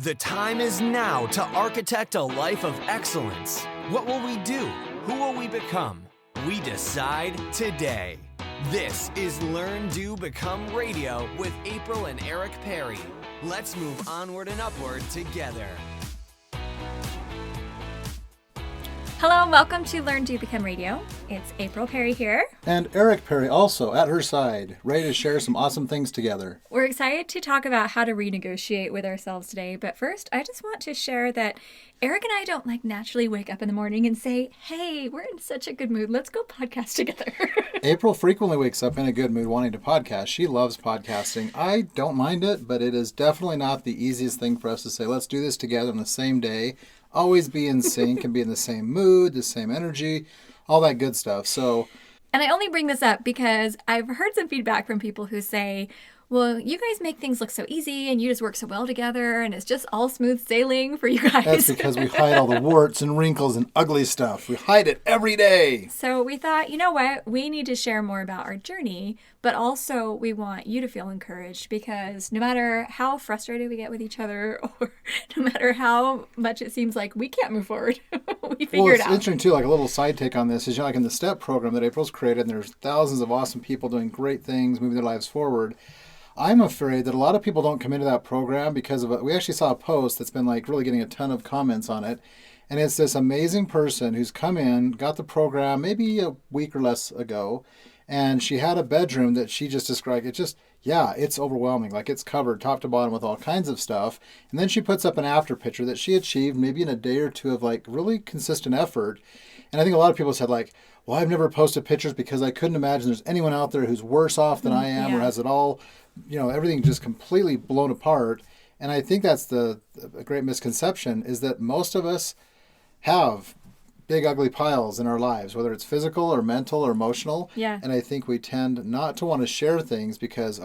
The time is now to architect a life of excellence. What will we do? Who will we become? We decide today. This is Learn, Do, Become Radio with April and Eric Perry. Let's move onward and upward together. Hello and welcome to Learn, Do, Become Radio. It's April Perry here. And Eric Perry also at her side, ready to share some awesome things together. We're excited to talk about how to renegotiate with ourselves today. But first, I just want to share that Eric and I don't naturally wake up in the morning and say, hey, we're in such a good mood. Let's go podcast together. April frequently wakes up in a good mood wanting to podcast. She loves podcasting. I don't mind it, but it is definitely not the easiest thing for us to say, let's do this together on the same day. Always be in sync and be in the same mood, the same energy, all that good stuff. And I only bring this up because I've heard some feedback from people who say, well, you guys make things look so easy and you just work so well together and it's just all smooth sailing for you guys. That's because we hide all the warts and wrinkles and ugly stuff. We hide it every day. So we thought, you know what? We need to share more about our journey, but also we want you to feel encouraged because no matter how frustrated we get with each other or no matter how much it seems like we can't move forward, we figure it out. It's interesting too, like a little side take on this is, like in the STEP program that April's created, and there's thousands of awesome people doing great things, moving their lives forward. I'm afraid that a lot of people don't come into that program because of it. We actually saw a post that's been really getting a ton of comments on it. And it's this amazing person who's come in, got the program maybe a week or less ago. And she had a bedroom that she just described. It's overwhelming. It's covered top to bottom with all kinds of stuff. And then she puts up an after picture that she achieved maybe in a day or two of really consistent effort. And I think a lot of people said well, I've never posted pictures because I couldn't imagine there's anyone out there who's worse off than I am or has it all, everything just completely blown apart. And I think that's the great misconception is that most of us have big ugly piles in our lives, whether it's physical or mental or emotional. Yeah. And I think we tend not to want to share things because,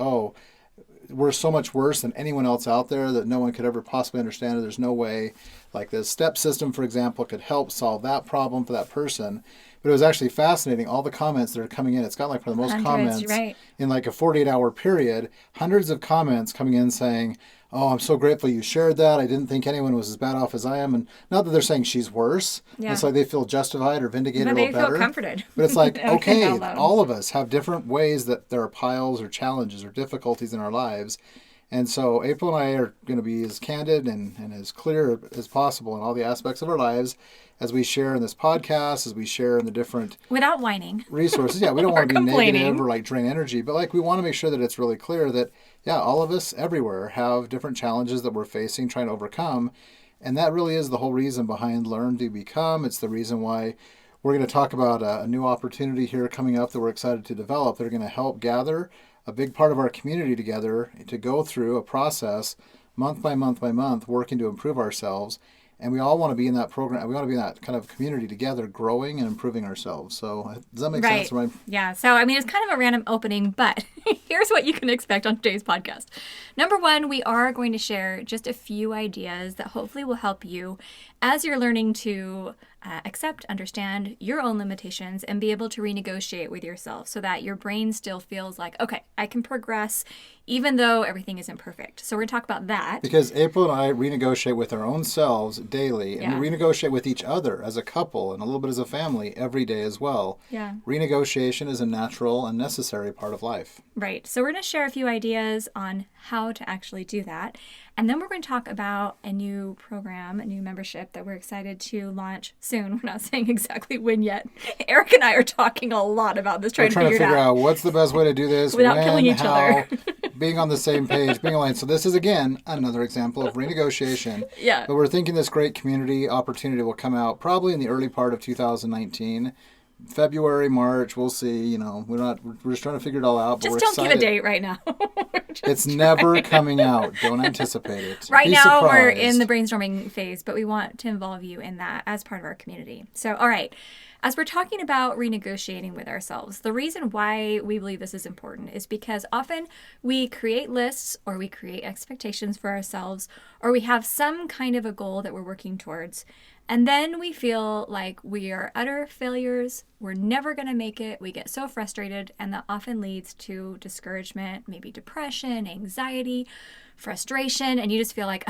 we're so much worse than anyone else out there that no one could ever possibly understand it. There's no way, the STEP system, for example, could help solve that problem for that person. But it was actually fascinating, all the comments that are coming in. It's got for the most comments right. in a 48-hour period, hundreds of comments coming in saying, oh, I'm so grateful you shared that. I didn't think anyone was as bad off as I am. And not that they're saying she's worse. Yeah. It's they feel justified or vindicated a little better. They feel comforted. But it's okay, all of us have different ways that there are piles or challenges or difficulties in our lives. And so April and I are going to be as candid and as clear as possible in all the aspects of our lives as we share in this podcast, as we share in the different... Without whining. ...resources. Yeah, we don't want to be negative or drain energy, but we want to make sure that it's really clear that, all of us everywhere have different challenges that we're facing, trying to overcome. And that really is the whole reason behind Learn, Do, Become. It's the reason why we're going to talk about a new opportunity here coming up that we're excited to develop that are going to help gather a big part of our community together to go through a process month by month by month, working to improve ourselves. And we all want to be in that program. We want to be in that kind of community together, growing and improving ourselves. So does that make sense? Right. Yeah. So, it's kind of a random opening, but here's what you can expect on today's podcast. Number one, we are going to share just a few ideas that hopefully will help you as you're learning to accept, understand your own limitations and be able to renegotiate with yourself so that your brain still feels okay, I can progress even though everything isn't perfect. So we're going to talk about that. Because April and I renegotiate with our own selves daily and we renegotiate with each other as a couple and a little bit as a family every day as well. Yeah. Renegotiation is a natural and necessary part of life. Right. So we're going to share a few ideas on how to actually do that. And then we're going to talk about a new program, a new membership that we're excited to launch soon. We're not saying exactly when yet. Eric and I are talking a lot about this, trying to figure out what's the best way to do this without killing each other. Being on the same page, being aligned. So this is, again, another example of renegotiation. Yeah. But we're thinking this great community opportunity will come out probably in the early part of 2019. February, March, we'll see. We're just trying to figure it all out. But just we're don't excited. give a date right now. It's never coming out. Don't anticipate it. Right Be now, surprised. we're in the brainstorming phase, but we want to involve you in that as part of our community. So, all right. As we're talking about renegotiating with ourselves, the reason why we believe this is important is because often we create lists or we create expectations for ourselves or we have some kind of a goal that we're working towards. And then we feel like we are utter failures. We're never going to make it. We get so frustrated, and that often leads to discouragement, maybe depression, anxiety, frustration, and you just feel like,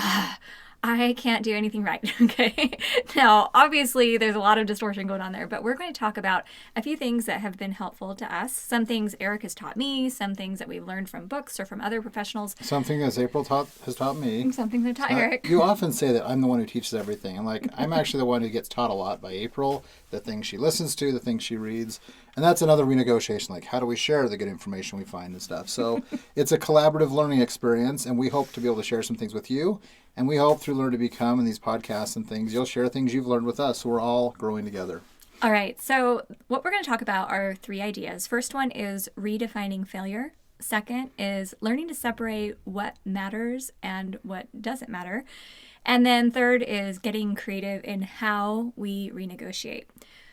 I can't do anything right. Okay. Now, obviously, there's a lot of distortion going on there, but we're going to talk about a few things that have been helpful to us. Some things Eric has taught me, some things that we've learned from books or from other professionals. Something as April has taught me. Something that taught Eric. You often say that I'm the one who teaches everything. And like, I'm actually the one who gets taught a lot by April, the things she listens to, the things she reads. And that's another renegotiation. Like, how do we share the good information we find and stuff? So it's a collaborative learning experience, and we hope to be able to share some things with you. And we hope through Learn to Become and these podcasts and things, you'll share things you've learned with us. So we're all growing together. All right. So what we're going to talk about are 3 ideas. First one is redefining failure. Second is learning to separate what matters and what doesn't matter. And then third is getting creative in how we renegotiate.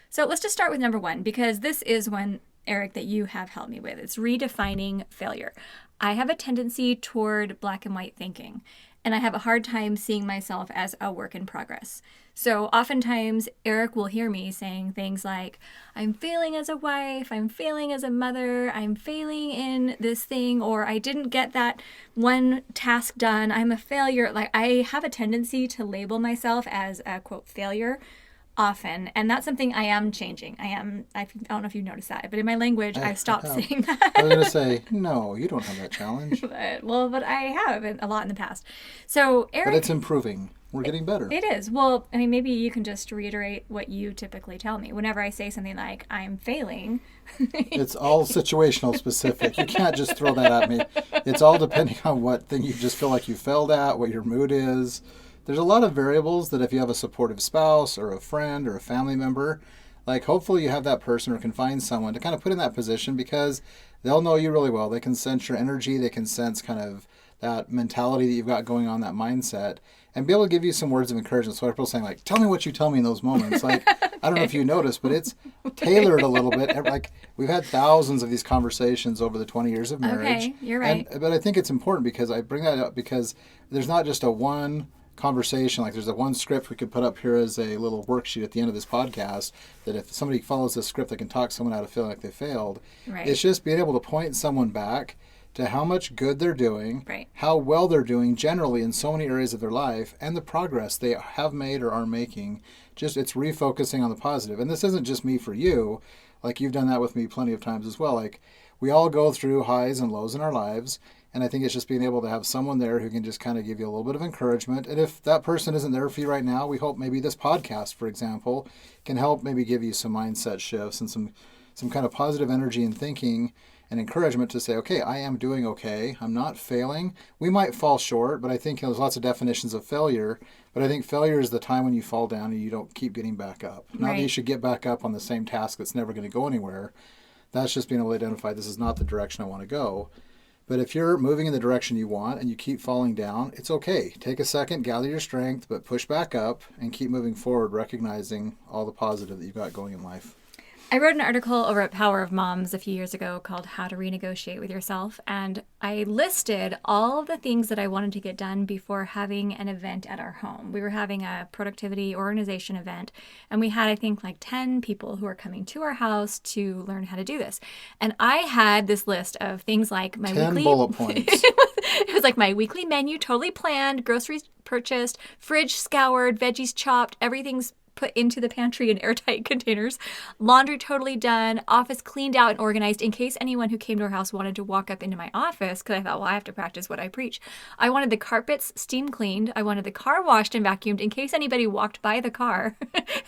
So let's just start with number 1, because this is one, Eric, that you have helped me with. It's redefining failure. I have a tendency toward black and white thinking, and I have a hard time seeing myself as a work in progress. So oftentimes Eric will hear me saying things like, I'm failing as a wife, I'm failing as a mother, I'm failing in this thing, or I didn't get that one task done, I'm a failure. Like, I have a tendency to label myself as a, quote, failure often, and that's something I am changing. I don't know if you've noticed that, but in my language, I've stopped saying that. I was going to say, no, you don't have that challenge. but I have a lot in the past. So, Eric... But it's improving. We're getting better. It is. Well, I mean, maybe you can just reiterate what you typically tell me. Whenever I say something like, I'm failing... It's all situational specific. You can't just throw that at me. It's all depending on what thing you just feel like you failed at, what your mood is. There's a lot of variables that if you have a supportive spouse or a friend or a family member, like hopefully you have that person or can find someone to kind of put in that position, because they'll know you really well. They can sense your energy. They can sense kind of that mentality that you've got going on, that mindset, and be able to give you some words of encouragement. So people saying like, tell me what you tell me in those moments. Like, I don't know if you noticed, but it's tailored a little bit. Like, we've had thousands of these conversations over the 20 years of marriage. Okay, you're right. But I think it's important because I bring that up because there's not just a one conversation, like there's a one script we could put up here as a little worksheet at the end of this podcast that if somebody follows this script, they can talk someone out of feeling like they failed. Right. It's just being able to point someone back to how much good they're doing, right, how well they're doing generally in so many areas of their life, and the progress they have made or are making. Just it's refocusing on the positive. And this isn't just me for you. Like, you've done that with me plenty of times as well. Like, we all go through highs and lows in our lives. And I think it's just being able to have someone there who can just kind of give you a little bit of encouragement. And if that person isn't there for you right now, we hope maybe this podcast, for example, can help maybe give you some mindset shifts and some kind of positive energy and thinking and encouragement to say, okay, I am doing okay. I'm not failing. We might fall short, but I think there's lots of definitions of failure. But I think failure is the time when you fall down and you don't keep getting back up. Not that you should get back up on the same task that's never going to go anywhere. That's just being able to identify this is not the direction I want to go. But if you're moving in the direction you want and you keep falling down, it's okay. Take a second, gather your strength, but push back up and keep moving forward, recognizing all the positive that you've got going in life. I wrote an article over at Power of Moms a few years ago called How to Renegotiate with Yourself, and I listed all of the things that I wanted to get done before having an event at our home. We were having a productivity organization event, and we had, I think, like 10 people who were coming to our house to learn how to do this. And I had this list of things like my 10 weekly... bullet points. It was like my weekly menu, totally planned, groceries purchased, fridge scoured, veggies chopped, everything's put into the pantry in airtight containers, laundry totally done, office cleaned out and organized in case anyone who came to our house wanted to walk up into my office, because I thought, well, I have to practice what I preach. I wanted the carpets steam cleaned. I wanted the car washed and vacuumed in case anybody walked by the car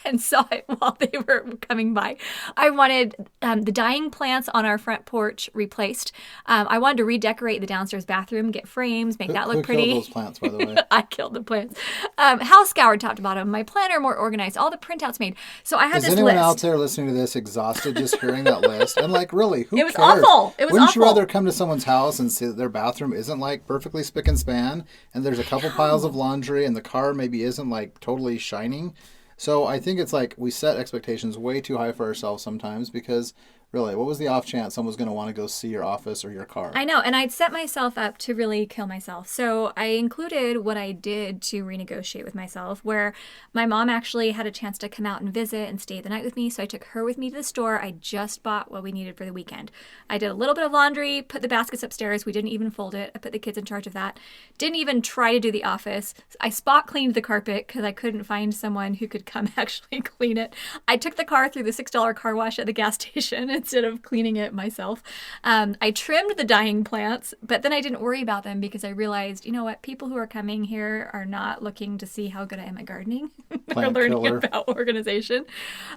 and saw it while they were coming by. I wanted the dying plants on our front porch replaced. I wanted to redecorate the downstairs bathroom, get frames, make that look pretty. Who killed those plants, by the way? I killed the plants. House scoured top to bottom. My planner more organized. All the printouts made. So I had this list. Is anyone out there listening to this exhausted just hearing that list? And like, really, who cares? It was awful. It was Wouldn't awful. you rather come to someone's house and see that their bathroom isn't like perfectly spick and span, and there's a couple piles of laundry, and the car maybe isn't like totally shining? So I think it's like we set expectations way too high for ourselves sometimes because Really, what was the off chance someone was going to want to go see your office or your car? I know, and I'd set myself up to really kill myself. So I included what I did to renegotiate with myself, where my mom actually had a chance to come out and visit and stay the night with me. So I took her with me to the store. I just bought what we needed for the weekend. I did a little bit of laundry, put the baskets upstairs. We didn't even fold it. I put the kids in charge of that. Didn't even try to do the office. I spot cleaned the carpet because I couldn't find someone who could come actually clean it. I took the car through the $6 car wash at the gas station instead of cleaning it myself. I trimmed the dying plants, but then I didn't worry about them because I realized, you know what, people who are coming here are not looking to see how good I am at gardening. They're learning about organization.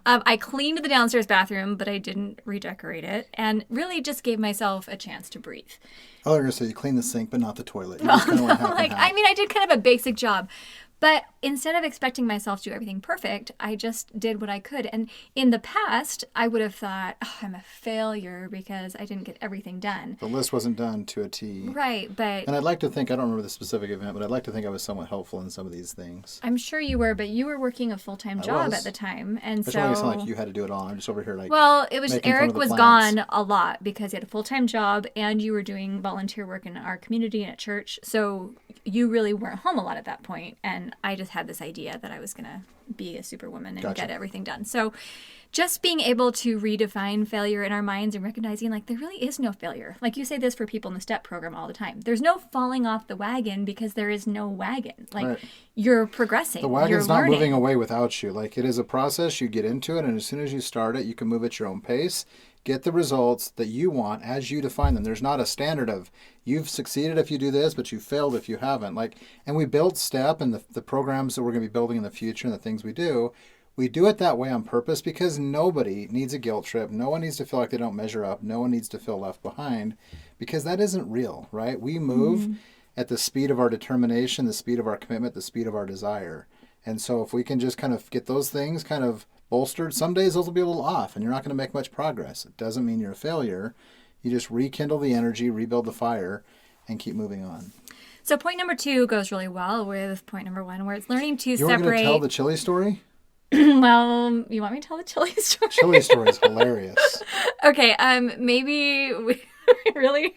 I cleaned the downstairs bathroom, but I didn't redecorate it, and really just gave myself a chance to breathe. Oh, you're going to say you cleaned the sink, but not the toilet. You Well, just kinda went half and half. I mean, I did kind of a basic job. But instead of expecting myself to do everything perfect, I just did what I could. And in the past, I would have thought, oh, I'm a failure because I didn't get everything done. The list wasn't done to a T. Right, but... And I'd like to think, I don't remember the specific event, but I'd like to think I was somewhat helpful in some of these things. I'm sure you were, but you were working a full-time job was. at the time. And I just so... want to sound like you had to do it all. I'm just over here like... Well, it was making fun Eric of the was plants. gone a lot because he had a full-time job and you were doing volunteer work in our community and at church. So you really weren't home a lot at that point. And I just had this idea that I was going to be a superwoman and Gotcha. get everything done. So just being able to redefine failure in our minds and recognizing like there really is no failure. Like you say this for people in the STEP program all the time. There's no falling off the wagon because there is no wagon. Like Right. you're progressing. The wagon's you're not learning. moving away without you. Like it is a process. You get into it, and as soon as you start it, you can move at your own pace. Get the results that you want as you define them. There's not a standard of you've succeeded if you do this, but you failed if you haven't. Like, and we build STEP and the programs that we're going to be building in the future and the things we do. We do it that way on purpose because nobody needs a guilt trip. No one needs to feel like they don't measure up. No one needs to feel left behind because that isn't real, right? We move at the speed of our determination, the speed of our commitment, the speed of our desire. And so if we can just kind of get those things kind of bolstered, some days those will be a little off and you're not going to make much progress. It doesn't mean you're a failure. You just rekindle the energy, rebuild the fire, and keep moving on. So point number 2 goes really well with point number 1, where it's learning to You were going separate. to tell the chili story? Well, you want me to tell the chili story? Chili story is hilarious. Okay, maybe we really?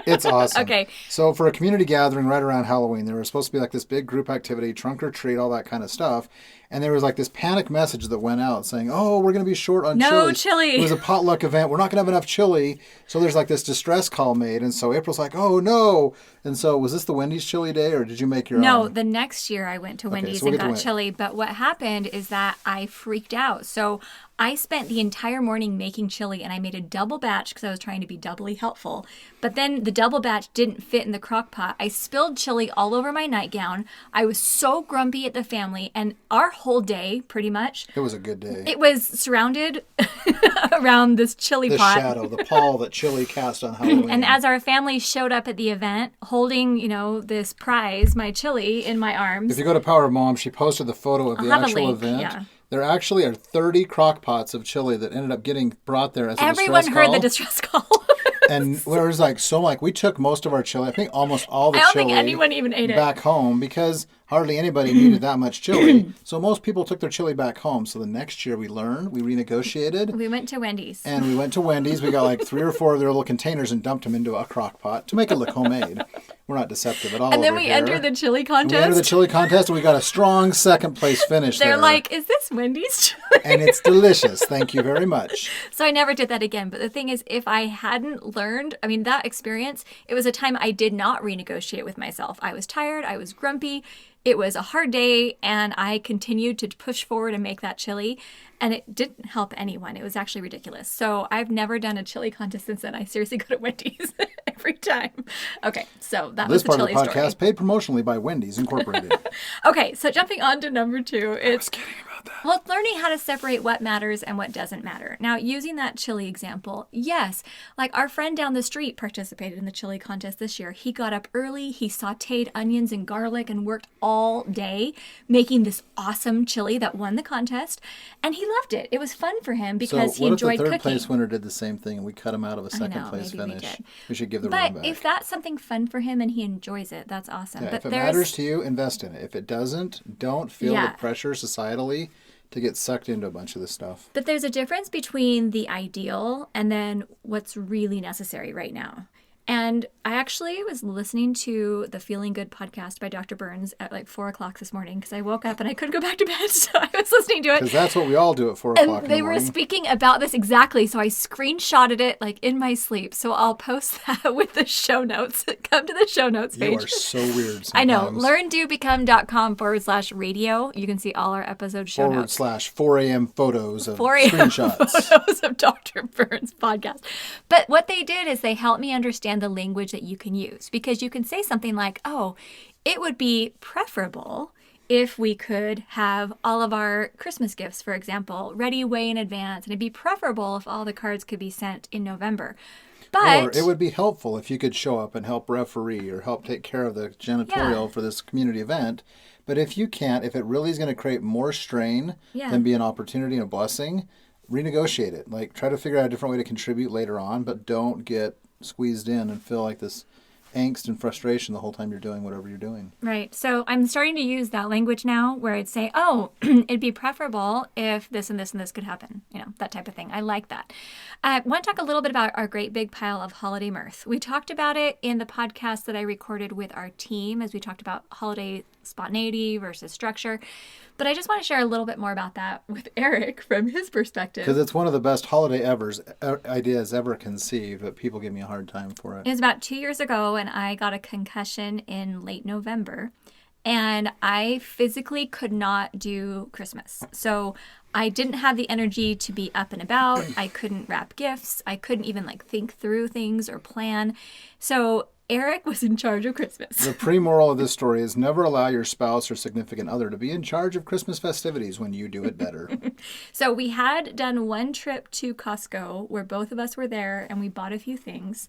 It's awesome. Okay. So for a community gathering right around Halloween, there was supposed to be like this big group activity, trunk or treat, all that kind of stuff. And there was like this panic message that went out saying, oh, we're going to be short on No chili. chili. It was a potluck event. We're not going to have enough chili. So there's like this distress call made. And so April's like, oh, no. And so was this the Wendy's chili day or did you make your No, own? the next year I went to Wendy's so we'll and get to got chili. But what happened is that I freaked out. So I spent the entire morning making chili and I made a double batch because I was trying to be doubly helpful. But then the double batch didn't fit in the crock pot. I spilled chili all over my nightgown. I was so grumpy at the family, and our whole day, pretty much, It was a good day. it was surrounded around this chili The pot. shadow, the pall that chili cast on Halloween. And as our family showed up at the event, holding, this prize, my chili, in my arms. If you go to Power of Mom, she posted the photo of the I'll have a actual link, event. yeah. There actually are 30 crock pots of chili that ended up getting brought there as a Everyone distress heard call. the distress call. And there was we took most of our chili. I think almost all the I don't chili think anyone even ate it. back home because hardly anybody needed that much chili. So most people took their chili back home. So the next year we learned, we renegotiated. We went to Wendy's. And we went to Wendy's. We got like 3 or 4 of their little containers and dumped them into a crock pot to make it look homemade. We're not deceptive at all. And then over we here. entered the chili And contest. we entered the chili contest and we got a strong second place finish They're there. like, is this Wendy's chili? And it's delicious. Thank you very much. So I never did that again. But the thing is, if I hadn't learned, that experience, it was a time I did not renegotiate with myself. I was tired. I was grumpy. It was a hard day, and I continued to push forward and make that chili, and it didn't help anyone. It was actually ridiculous. So I've never done a chili contest since then. I seriously go to Wendy's every time. Okay, so that This was the part of the chili podcast story. paid promotionally by Wendy's Incorporated. Okay, so jumping on to number 2, it's Kidding about that. well, it's learning how to separate what matters and what doesn't matter. Now, using that chili example, yes, like our friend down the street participated in the chili contest this year. He got up early, he sauteed onions and garlic and worked all day making this awesome chili that won the contest, and he loved it. It was fun for him because So he what if the enjoyed third cooking. place winner did the same thing and we cut him out of a second know, place maybe we finish? did. We should give the But room back. if that's something fun for him and he enjoys it, that's awesome. Yeah, but if it there's matters to you, invest in it. If it doesn't, don't feel Yeah. the pressure societally to get sucked into a bunch of this stuff. But there's a difference between the ideal and then what's really necessary right now. And I actually was listening to the Feeling Good podcast by Dr. Burns at like 4 o'clock this morning because I woke up and I couldn't go back to bed. So I was listening to it. Because that's what we all do at 4 o'clock in the morning. And they were speaking about this exactly. So I screenshotted it like in my sleep. So I'll post that with the show notes. Come to the show notes page. You are so weird sometimes. I know. LearnDoBecome.com/radio. You can see all our episode show notes. /4 a.m. photos of 4 a.m. screenshots. photos of Dr. Burns' podcast. But what they did is they helped me understand the language that you can use, because you can say something like, oh, it would be preferable if we could have all of our Christmas gifts, for example, ready way in advance, and it'd be preferable if all the cards could be sent in November. But or it would be helpful if you could show up and help referee or help take care of the janitorial for this community event. But if you can't, if it really is going to create more strain than be an opportunity and a blessing, renegotiate it. Like, try to figure out a different way to contribute later on, but don't get squeezed in and feel like this angst and frustration the whole time you're doing whatever you're doing. Right. So I'm starting to use that language now where I'd say, oh, it'd be preferable if this and this and this could happen. You know, that type of thing. I like that. I want to talk a little bit about our great big pile of holiday mirth. We talked about it in the podcast that I recorded with our team as we talked about holiday spontaneity versus structure. But I just want to share a little bit more about that with Eric from his perspective. Because it's one of the best holiday ideas ever conceived, but people give me a hard time for it. It was about 2 years ago, and I got a concussion in late November, and I physically could not do Christmas. So I didn't have the energy to be up and about. I couldn't wrap gifts. I couldn't even think through things or plan. So Eric was in charge of Christmas. The pre-moral of this story is never allow your spouse or significant other to be in charge of Christmas festivities when you do it better. So we had done one trip to Costco where both of us were there and we bought a few things.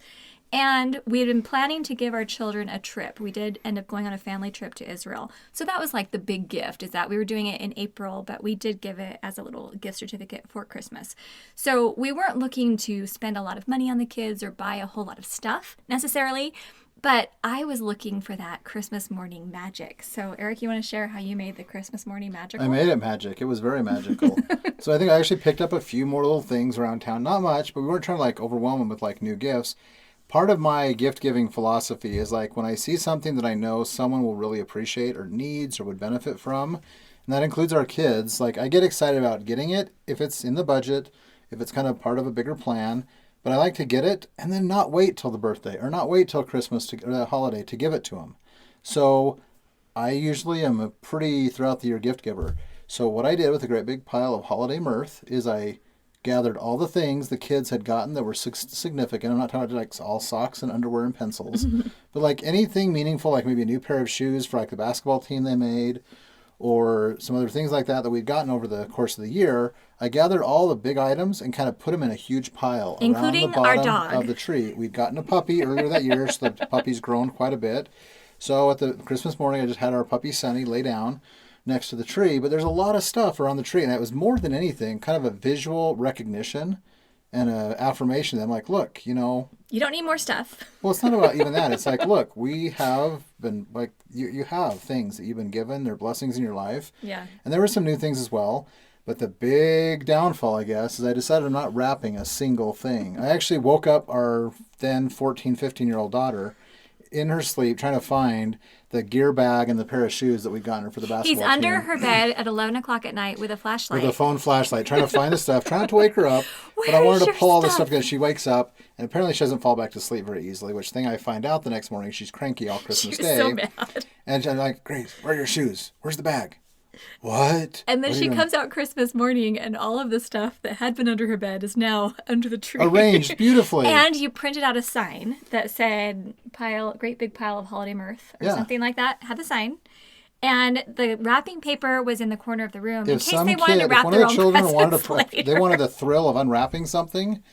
And we had been planning to give our children a trip. We did end up going on a family trip to Israel. So that was like the big gift, is that we were doing it in April, but we did give it as a little gift certificate for Christmas. So we weren't looking to spend a lot of money on the kids or buy a whole lot of stuff necessarily, but I was looking for that Christmas morning magic. So Eric, you want to share how you made the Christmas morning magical? I made it magic. It was very magical. So I think I actually picked up a few more little things around town. Not much, but we weren't trying to overwhelm them with new gifts. Part of my gift-giving philosophy is when I see something that I know someone will really appreciate or needs or would benefit from, and that includes our kids, I get excited about getting it if it's in the budget, if it's kind of part of a bigger plan, but I like to get it and then not wait till the birthday or not wait till Christmas or the holiday to give it to them. So I usually am a pretty throughout the year gift giver. So what I did with a great big pile of holiday mirth is I gathered all the things the kids had gotten that were significant. I'm not talking about all socks and underwear and pencils, but anything meaningful, maybe a new pair of shoes for the basketball team they made, or some other things like that we'd gotten over the course of the year. I gathered all the big items and kind of put them in a huge pile, including around the bottom our dog of the tree. We'd gotten a puppy earlier that year, so the puppy's grown quite a bit. So at the Christmas morning, I just had our puppy Sunny lay down next to the tree, but there's a lot of stuff around the tree, and it was more than anything kind of a visual recognition and an affirmation that I'm look, you don't need more stuff. Well, it's not about even that. It's look, we have been you have things that you've been given. They're blessings in your life. Yeah. And there were some new things as well, but the big downfall, I guess, is I decided I'm not wrapping a single thing. I actually woke up our then 14, 15-year-old daughter in her sleep trying to find the gear bag and the pair of shoes that we'd gotten her for the basketball He's team. under her bed at 11 o'clock at night with a flashlight. With a phone flashlight, trying to find the stuff, trying not to wake her up. But I wanted to pull all this stuff because she wakes up, and apparently she doesn't fall back to sleep very easily, which thing I find out the next morning, she's cranky all Christmas Day. She's so mad. And I'm like, Grace, where are your shoes? Where's the bag? What? And then What are she you doing? comes out Christmas morning, and all of the stuff that had been under her bed is now under the tree. Arranged beautifully. And you printed out a sign that said great big pile of holiday mirth or something like that. Had the sign. And the wrapping paper was in the corner of the room in case they wanted to wrap their own presents later. They wanted the thrill of unwrapping something,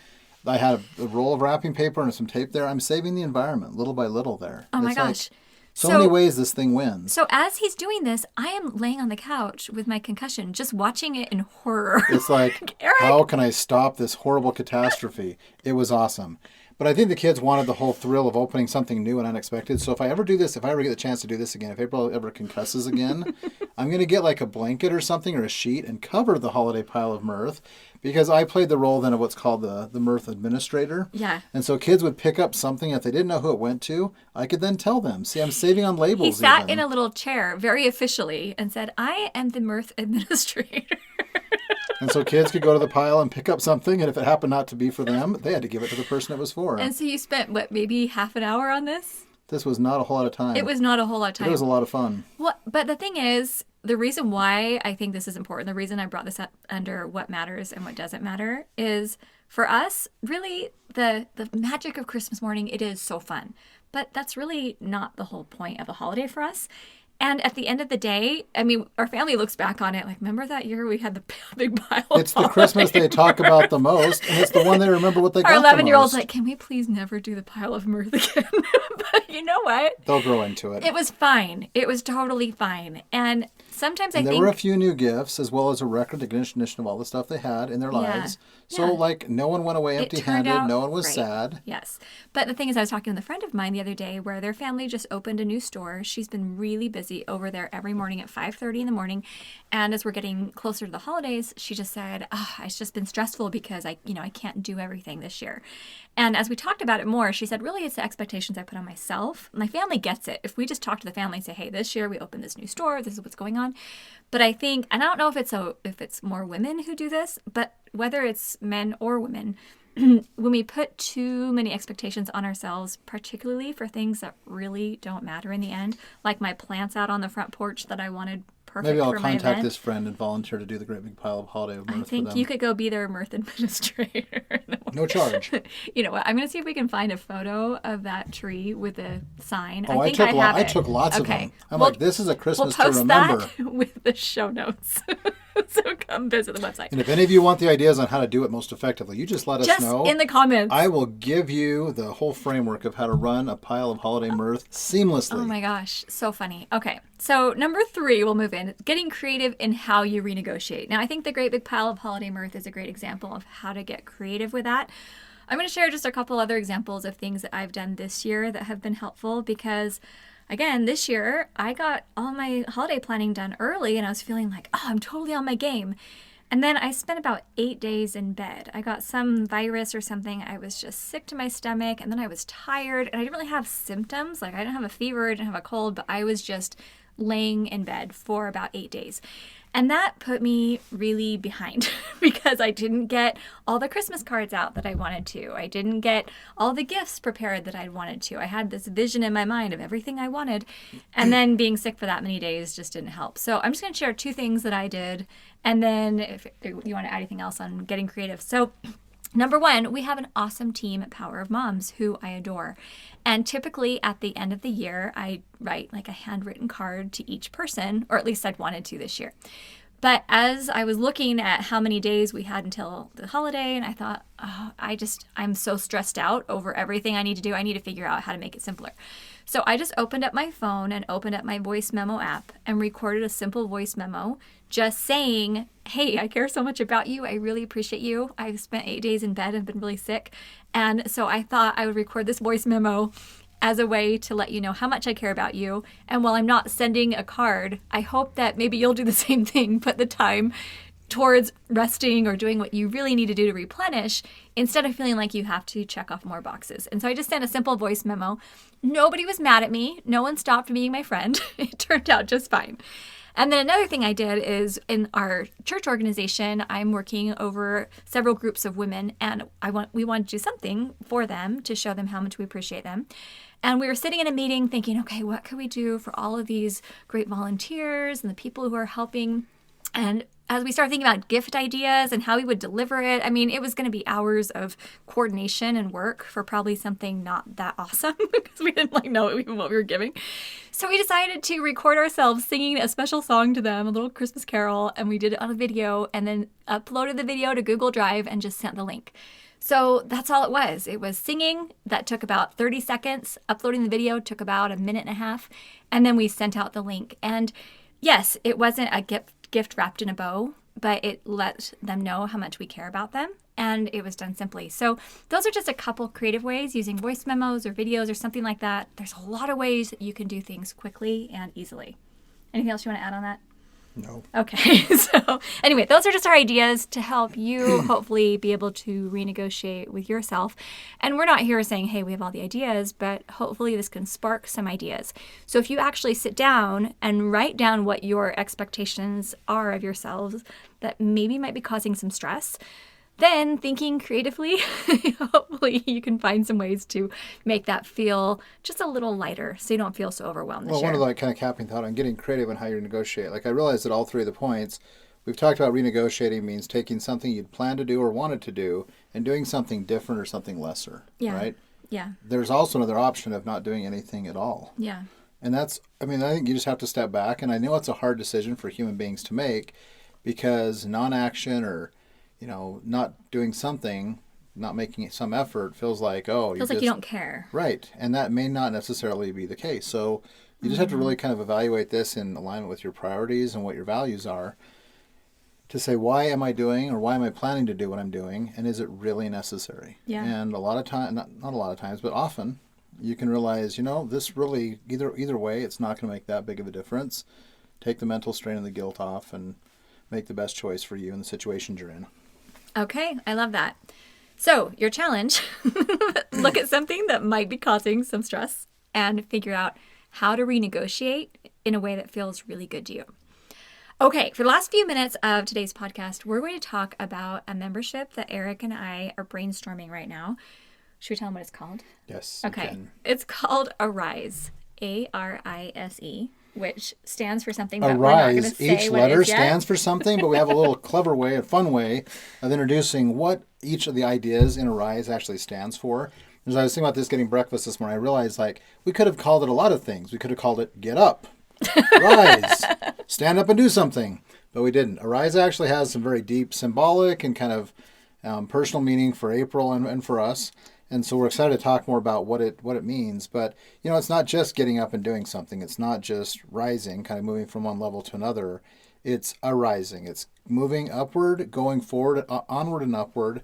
I had a roll of wrapping paper and some tape there. I'm saving the environment little by little there. Oh my gosh. So many ways this thing wins. So as he's doing this, I am laying on the couch with my concussion, just watching it in horror. It's Eric. How can I stop this horrible catastrophe? It was awesome. But I think the kids wanted the whole thrill of opening something new and unexpected. So if I ever do this, if I ever get the chance to do this again, if April ever concusses again, I'm going to get like a blanket or something or a sheet and cover the holiday pile of mirth, because I played the role then of what's called the mirth administrator. Yeah. And so kids would pick up something. If they didn't know who it went to, I could then tell them. See, I'm saving on labels. He sat even. in a little chair very officially and said, I am the mirth administrator. And so kids could go to the pile and pick up something, and if it happened not to be for them, they had to give it to the person it was for. And so you spent, what, maybe half an hour on this? This was not a whole lot of time. It was not a whole lot of time. It was a lot of fun. Well, but the thing is, the reason why I think this is important, the reason I brought this up under what matters and what doesn't matter, is for us, really, the magic of Christmas morning, it is so fun. But that's really not the whole point of a holiday for us. And at the end of the day, I mean, our family looks back on it like, remember that year we had the big pile of It's the Christmas they talk about the most, and it's the one they remember what they got the most. Our 11-year-old's like, can we please never do the pile of mirth again? But you know what? They'll grow into it. It was fine. It was totally fine. And sometimes I think... There were a few new gifts, as well as a recognition of all the stuff they had in their lives. So, like, no one went away empty-handed. No one was sad. Yes. But the thing is, I was talking with a friend of mine the other day where their family just opened a new store. She's been really busy over there every morning at 5:30 in the morning. And as we're getting closer to the holidays, she just said, it's just been stressful because I can't do everything this year. And as we talked about it more, she said, really, it's the expectations I put on myself. My family gets it. If we just talk to the family and say, hey, this year we opened this new store, this is what's going on. But I think, and I don't know if it's more women who do this, but whether it's men or women, when we put too many expectations on ourselves, particularly for things that really don't matter in the end, like my plants out on the front porch that I wanted perfect Maybe I'll for my contact event. this friend and volunteer to do the great big pile of holiday mirth for them. I think you could go be their mirth administrator. No charge. You know what? I'm going to see if we can find a photo of that tree with a sign. Oh, I took lots of them. I'm like, this is a Christmas we'll post to remember. That with the show notes. So come visit the website. And if any of you want the ideas on how to do it most effectively, you just let us know. In the comments. I will give you the whole framework of how to run a pile of holiday mirth seamlessly. Oh my gosh, so funny. Okay, so number 3, we'll move in. Getting creative in how you renegotiate. Now, I think the great big pile of holiday mirth is a great example of how to get creative with that. I'm going to share just a couple other examples of things that I've done this year that have been helpful because, again, this year I got all my holiday planning done early and I was feeling like, I'm totally on my game. And then I spent about 8 days in bed. I got some virus or something. I was just sick to my stomach and then I was tired and I didn't really have symptoms. Like I didn't have a fever, I didn't have a cold, but I was just laying in bed for about 8 days. And that put me really behind because I didn't get all the Christmas cards out that I wanted to. I didn't get all the gifts prepared that I wanted to. I had this vision in my mind of everything I wanted. And then being sick for that many days just didn't help. So I'm just going to share 2 things that I did. And then if you want to add anything else on getting creative. So number 1, we have an awesome team at Power of Moms who I adore. And typically at the end of the year, I write like a handwritten card to each person, or at least I'd wanted to this year. But as I was looking at how many days we had until the holiday, and I thought, I'm so stressed out over everything I need to do. I need to figure out how to make it simpler. So I just opened up my phone and opened up my voice memo app and recorded a simple voice memo just saying, hey, I care so much about you. I really appreciate you. I've spent 8 days in bed and been really sick. And so I thought I would record this voice memo as a way to let you know how much I care about you. And while I'm not sending a card, I hope that maybe you'll do the same thing, put the time towards resting or doing what you really need to do to replenish instead of feeling like you have to check off more boxes. And so I just sent a simple voice memo. Nobody was mad at me. No one stopped being my friend. It turned out just fine. And then another thing I did is in our church organization, I'm working over several groups of women and we want to do something for them to show them how much we appreciate them. And we were sitting in a meeting thinking, okay, what can we do for all of these great volunteers and the people who are helping? And as we started thinking about gift ideas and how we would deliver it, I mean, it was going to be hours of coordination and work for probably something not that awesome because we didn't know even what we were giving. So we decided to record ourselves singing a special song to them, a little Christmas carol, and we did it on a video and then uploaded the video to Google Drive and just sent the link. So that's all it was. It was singing. That took about 30 seconds. Uploading the video took about a minute and a half. And then we sent out the link. And yes, it wasn't a gift wrapped in a bow, but it let them know how much we care about them. And it was done simply. So those are just a couple creative ways using voice memos or videos or something like that. There's a lot of ways that you can do things quickly and easily. Anything else you want to add on that? No. Okay, so anyway, those are just our ideas to help you hopefully be able to renegotiate with yourself. And we're not here saying, hey, we have all the ideas, but hopefully this can spark some ideas. So if you actually sit down and write down what your expectations are of yourselves that maybe might be causing some stress, then thinking creatively, hopefully you can find some ways to make that feel just a little lighter so you don't feel so overwhelmed this Well, year. one of the kind of capping thought on getting creative on how you negotiate. Like I realized that all three of the points we've talked about, renegotiating means taking something you'd planned to do or wanted to do and doing something different or something lesser, Yeah. right? Yeah. There's also another option of not doing anything at all. Yeah. And I think you just have to step back. And I know it's a hard decision for human beings to make because non-action or, not doing something, not making some effort feels like, Feels like you don't care. Right. And that may not necessarily be the case. So you just have to really kind of evaluate this in alignment with your priorities and what your values are to say, why am I doing or why am I planning to do what I'm doing? And is it really necessary? Yeah. And a lot of time, not a lot of times, but often you can realize, this really, either way, it's not going to make that big of a difference. Take the mental strain and the guilt off and make the best choice for you in the situations you're in. Okay, I love that. So, your challenge, look at something that might be causing some stress and figure out how to renegotiate in a way that feels really good to you. Okay, for the last few minutes of today's podcast, we're going to talk about a membership that Eric and I are brainstorming right now. Should we tell them what it's called? Yes. Okay, it's called Arise, ARISE, which stands for something that we're not going to Arise. say Each what it letter is yet. stands for something, but we have a little clever way, a fun way of introducing what each of the ideas in Arise actually stands for. As I was thinking about this getting breakfast this morning, I realized we could have called it a lot of things. We could have called it Get Up, Rise, Stand Up and Do Something, but we didn't. Arise actually has some very deep symbolic and kind of personal meaning for April and for us. And so we're excited to talk more about what it means. But, it's not just getting up and doing something. It's not just rising, kind of moving from one level to another. It's arising. It's moving upward, going forward, onward and upward.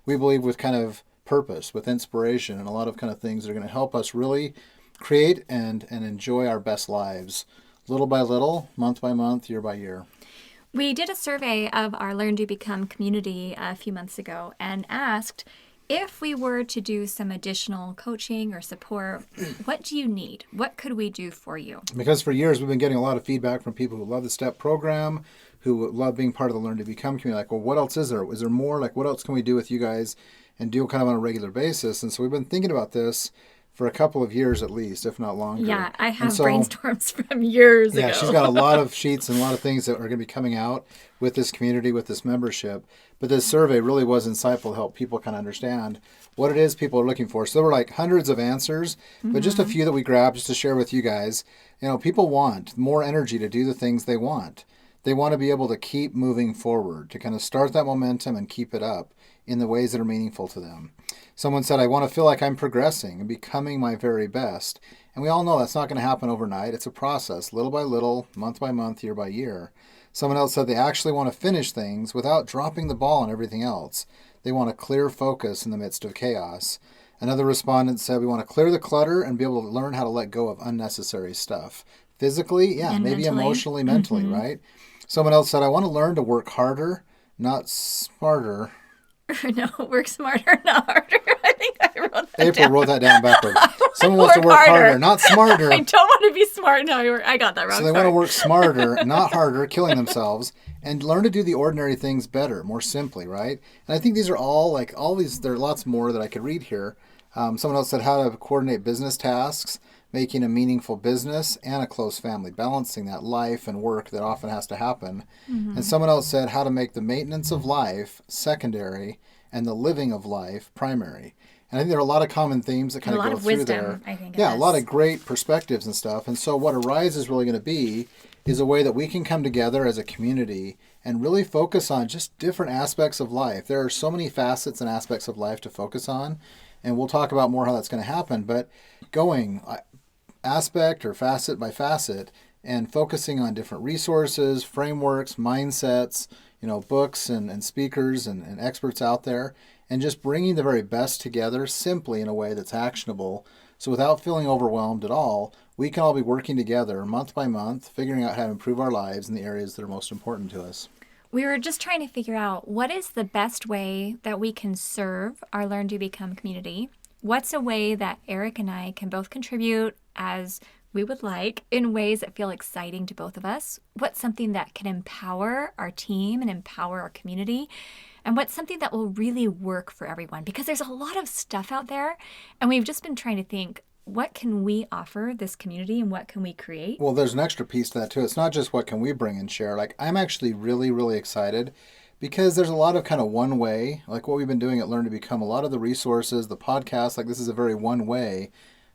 We believe with kind of purpose, with inspiration, and a lot of kind of things that are going to help us really create and enjoy our best lives, little by little, month by month, year by year. We did a survey of our Learn to Become community a few months ago and asked, if we were to do some additional coaching or support, what do you need? What could we do for you? Because for years we've been getting a lot of feedback from people who love the STEP program, who love being part of the Learn to Become community. Like, well, what else is there? Is there more? Like, what else can we do with you guys and do kind of on a regular basis? And so we've been thinking about this for a couple of years at least, if not longer. Yeah, I have brainstorms from years ago. Yeah, she's got a lot of sheets and a lot of things that are going to be coming out with this community, with this membership. But this survey really was insightful to help people kind of understand what it is people are looking for. So there were like hundreds of answers, but just a few that we grabbed just to share with you guys. People want more energy to do the things they want. They want to be able to keep moving forward, to kind of start that momentum and keep it up in the ways that are meaningful to them. Someone said, I want to feel like I'm progressing and becoming my very best. And we all know that's not going to happen overnight. It's a process, little by little, month by month, year by year. Someone else said they actually want to finish things without dropping the ball on everything else. They want a clear focus in the midst of chaos. Another respondent said we want to clear the clutter and be able to learn how to let go of unnecessary stuff. Physically, yeah, And maybe mentally. emotionally, mentally, right? Someone else said, I want to learn to work harder, not smarter. No, work smarter, not harder. I think I wrote that April down. wrote that down backward. Someone wants to work harder, not smarter. I don't want to be smart now. I got that wrong. So they want to work smarter, not harder, killing themselves, and learn to do the ordinary things better, more simply, right? And I think these are all these, there are lots more that I could read here. Someone else said how to coordinate business tasks, making a meaningful business and a close family, balancing that life and work that often has to happen. Mm-hmm. And someone else said how to make the maintenance of life secondary and the living of life primary. And I think there are a lot of common themes that kind of go through wisdom, there. I think. Yeah, a lot of great perspectives and stuff. And so what Arise is really going to be is a way that we can come together as a community and really focus on just different aspects of life. There are so many facets and aspects of life to focus on, and we'll talk about more how that's going to happen. But going aspect or facet by facet and focusing on different resources, frameworks, mindsets, books and speakers and experts out there, and just bringing the very best together simply in a way that's actionable. So without feeling overwhelmed at all, we can all be working together month by month, figuring out how to improve our lives in the areas that are most important to us. We were just trying to figure out what is the best way that we can serve our Learn to Become community. What's a way that Eric and I can both contribute as we would like in ways that feel exciting to both of us? What's something that can empower our team and empower our community? And what's something that will really work for everyone? Because there's a lot of stuff out there, and we've just been trying to think, what can we offer this community and what can we create? Well, there's an extra piece to that too. It's not just what can we bring and share. Like, I'm actually really, really excited because there's a lot of kind of one way, like what we've been doing at Learn to Become, a lot of the resources, the podcast, like this is a very one way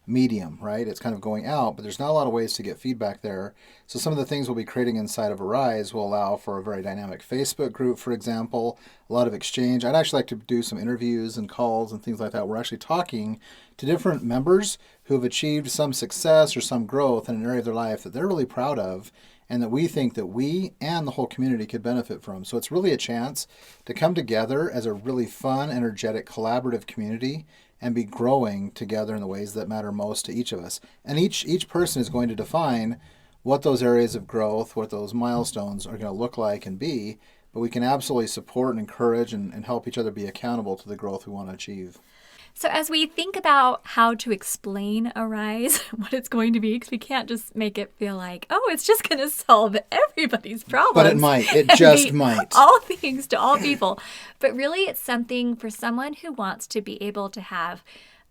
medium, right? It's kind of going out, but there's not a lot of ways to get feedback there. So some of the things we'll be creating inside of Arise will allow for a very dynamic Facebook group, for example, a lot of exchange. I'd actually like to do some interviews and calls and things like that. We're actually talking to different members who have achieved some success or some growth in an area of their life that they're really proud of and that we think that we and the whole community could benefit from. So it's really a chance to come together as a really fun, energetic, collaborative community and be growing together in the ways that matter most to each of us. And each person is going to define what those areas of growth, what those milestones are going to look like and be, but we can absolutely support and encourage and help each other be accountable to the growth we want to achieve. So as we think about how to explain Arise, what it's going to be, because we can't just make it feel like, oh, it's just going to solve everybody's problems. But it might. It just might. All things to all people. But really, it's something for someone who wants to be able to have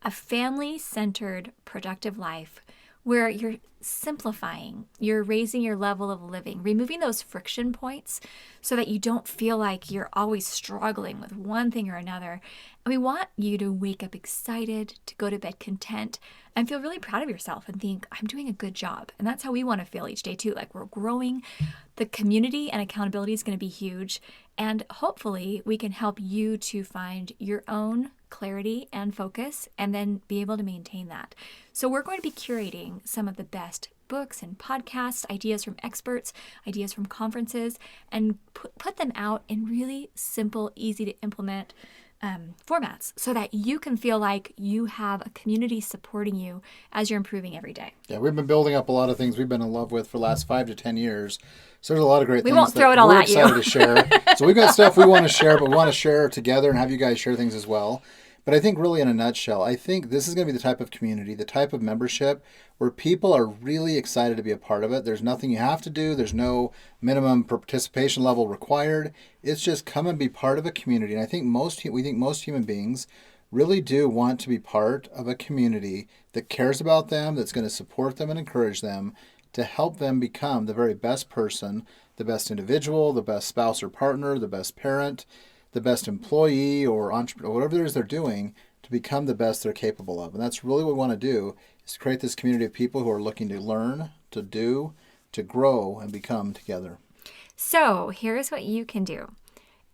a family-centered, productive life where you're simplifying, you're raising your level of living, removing those friction points so that you don't feel like you're always struggling with one thing or another. And we want you to wake up excited, to go to bed content, and feel really proud of yourself and think, I'm doing a good job. And that's how we want to feel each day too. Like we're growing. The community and accountability is going to be huge. And hopefully we can help you to find your own clarity and focus and then be able to maintain that. So we're going to be curating some of the best books and podcasts, ideas from experts, ideas from conferences, and put them out in really simple, easy to implement formats so that you can feel like you have a community supporting you as you're improving every day. Yeah, we've been building up a lot of things we've been in love with for the last 5 to 10 years. So there's a lot of great things won't throw it all we're at you. excited to share. So we've got stuff we want to share, but we want to share together and have you guys share things as well. But I think really in a nutshell, I think this is going to be the type of community, the type of membership where people are really excited to be a part of it. There's nothing you have to do. There's no minimum participation level required. It's just come and be part of a community. And I think most human beings really do want to be part of a community that cares about them, that's going to support them and encourage them to help them become the very best person, the best individual, the best spouse or partner, the best parent, the best employee or entrepreneur, whatever it is they're doing, to become the best they're capable of. And that's really what we want to do, is create this community of people who are looking to learn, to do, to grow, and become together. So here's what you can do.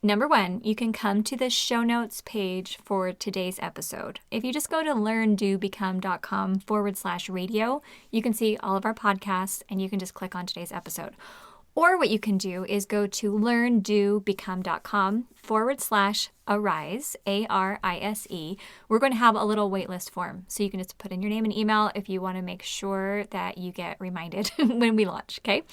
Number one, you can come to the show notes page for today's episode. If you just go to learndobecome.com/radio, you can see all of our podcasts and you can just click on today's episode. Or what you can do is go to learndobecome.com/arise, ARISE. We're going to have a little waitlist form. So you can just put in your name and email if you want to make sure that you get reminded when we launch, okay?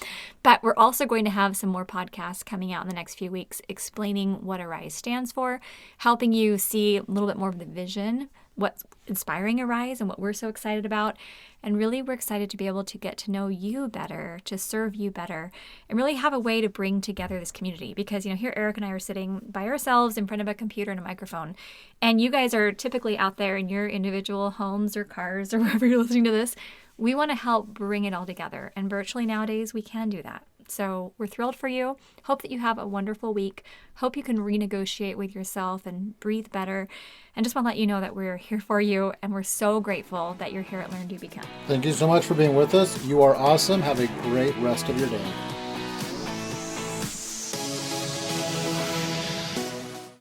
But we're also going to have some more podcasts coming out in the next few weeks explaining what Arise stands for, helping you see a little bit more of the vision, what's inspiring Arise and what we're so excited about. And really, we're excited to be able to get to know you better, to serve you better, and really have a way to bring together this community. Because, here Eric and I are sitting by ourselves in front of a computer and a microphone. And you guys are typically out there in your individual homes or cars or wherever you're listening to this. We want to help bring it all together. And virtually nowadays, we can do that. So we're thrilled for you. Hope that you have a wonderful week. Hope you can renegotiate with yourself and breathe better. And just want to let you know that we're here for you. And we're so grateful that you're here at Learn to Become. Thank you so much for being with us. You are awesome. Have a great rest of your day.